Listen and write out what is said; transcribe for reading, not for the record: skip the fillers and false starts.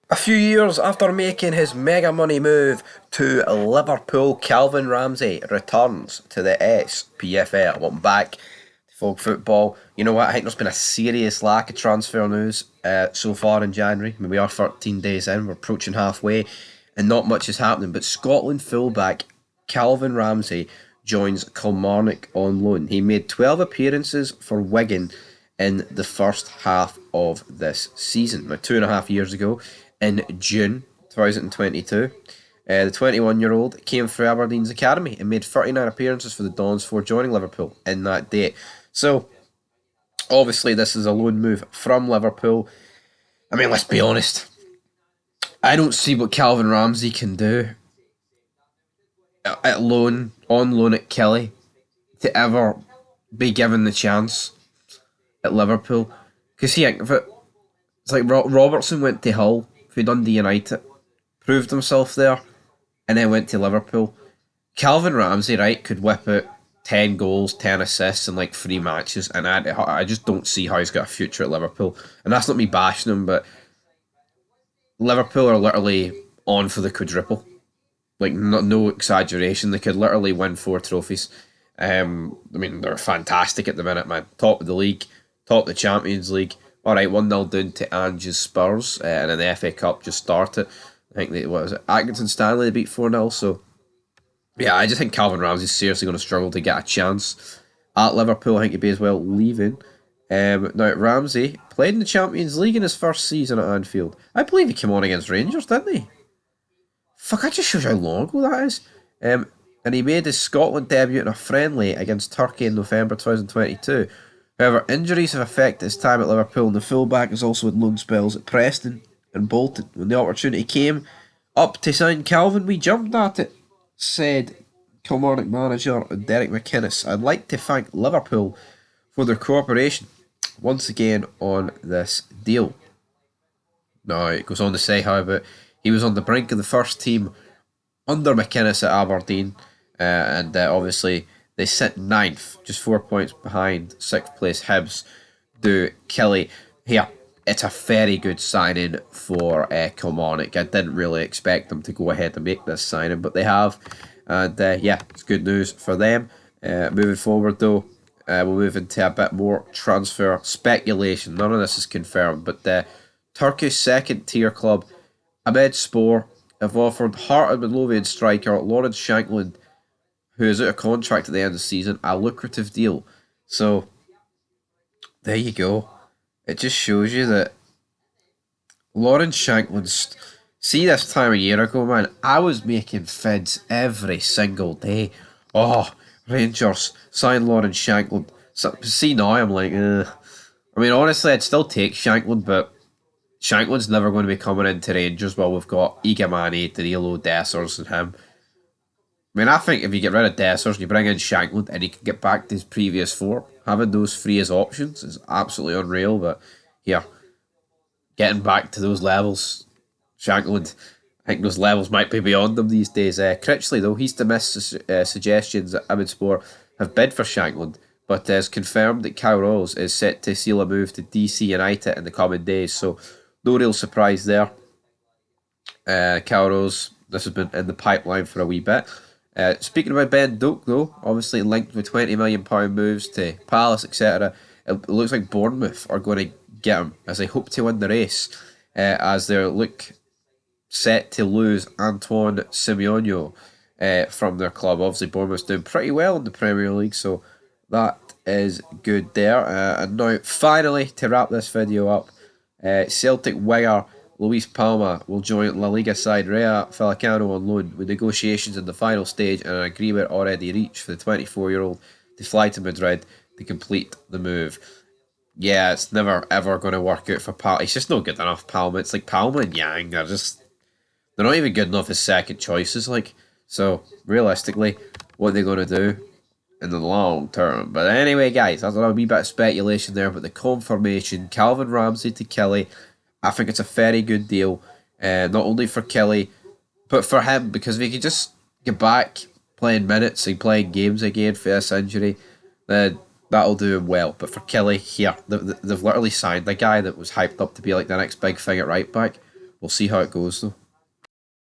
A few years after making his mega money move to Liverpool, Calvin Ramsey returns to the SPFL. Welcome back to Folk Football. You know what? I think there's been a serious lack of transfer news so far in January. I mean, we are 13 days in, we're approaching halfway, and not much is happening. But Scotland fullback Calvin Ramsey joins Kilmarnock on loan. He made 12 appearances for Wigan in the first half of this season. Now, 2.5 years ago, in June 2022, the 21-year-old came through Aberdeen's academy and made 39 appearances for the Dons before joining Liverpool in that date. So, obviously, this is a loan move from Liverpool. I mean, let's be honest. I don't see what Calvin Ramsey can do on loan at Kelly, to ever be given the chance at Liverpool. Because it's like Robertson went to Hull for Dundee United, proved himself there, and then went to Liverpool. Calvin Ramsey, right, could whip out 10 goals, 10 assists in like 3 matches, and I just don't see how he's got a future at Liverpool. And that's not me bashing him, but Liverpool are literally on for the quadruple. Like, no exaggeration. They could literally win 4 trophies. I mean, they're fantastic at the minute, man. Top of the league, top of the Champions League. All right, 1-0 down to Ange's Spurs, and then the FA Cup just started. I think what was it? Accrington Stanley they beat 4-0. So yeah, I just think Calvin Ramsey's seriously going to struggle to get a chance at Liverpool. I think he'd be as well leaving. Now, Ramsey played in the Champions League in his first season at Anfield. I believe he came on against Rangers, didn't he? Fuck, that just shows how long ago that is. And he made his Scotland debut in a friendly against Turkey in November 2022. However, injuries have affected his time at Liverpool, and the fullback has also had loan spells at Preston and Bolton. When the opportunity came up to sign Calvin, we jumped at it, said Kilmarnock manager Derek McInnes. I'd like to thank Liverpool for their cooperation once again on this deal. Now, it goes on to say, however, he was on the brink of the first team under McInnes at Aberdeen, and obviously they sit ninth, just 4 points behind sixth place Hibs do Kelly. Here, it's a very good signing for Kilmarnock. I didn't really expect them to go ahead and make this signing, but they have, and yeah, it's good news for them. Moving forward, though, we'll move into a bit more transfer speculation. None of this is confirmed, but the Turkish second-tier club Ahmedspor have offered Heart and Midlothian striker Lawrence Shankland, who is out of contract at the end of the season, a lucrative deal. So, there you go. It just shows you that Lawrence Shankland's... See, this time a year ago, man, I was making fids every single day. Oh, Rangers, sign Lawrence Shankland. So, see, now I'm like, ugh. I mean, honestly, I'd still take Shankland, but Shankland's never going to be coming into Rangers while we've got Igamani, Danilo, Dessers and him. I mean, I think if you get rid of Dessers and you bring in Shankland and he can get back to his previous form, having those three as options is absolutely unreal. But here, getting back to those levels, Shankland, I think those levels might be beyond them these days. Critchley, though, he's dismissed suggestions that Ahmedspor have bid for Shankland, but has confirmed that Kyle Rose is set to seal a move to DC United in the coming days. So, no real surprise there. Kyle Rose, this has been in the pipeline for a wee bit. Speaking about Ben Doak, though, obviously linked with £20 million moves to Palace, etc., it looks like Bournemouth are going to get him as they hope to win the race, as they look set to lose Antoine Simeonio from their club. Obviously, Bournemouth's doing pretty well in the Premier League, so that is good there. And now, finally, to wrap this video up, Celtic winger Luis Palma will join La Liga side Rea Falcao on loan, with negotiations in the final stage and an agreement already reached for the 24-year-old to fly to Madrid to complete the move. Yeah, it's never ever going to work out for Palma. He's just not good enough, Palma. It's like Palma and Yang are just... They're not even good enough as second choices, like. So, realistically, what are they going to do in the long term? But anyway, guys, that's a wee bit of speculation there, but the confirmation, Calvin Ramsey to Kelly, I think it's a very good deal, not only for Kelly, but for him, because if he could just get back playing minutes and playing games again for this injury, then that'll do him well. But for Kelly, here, they've literally signed a guy that was hyped up to be like the next big thing at right back. We'll see how it goes though.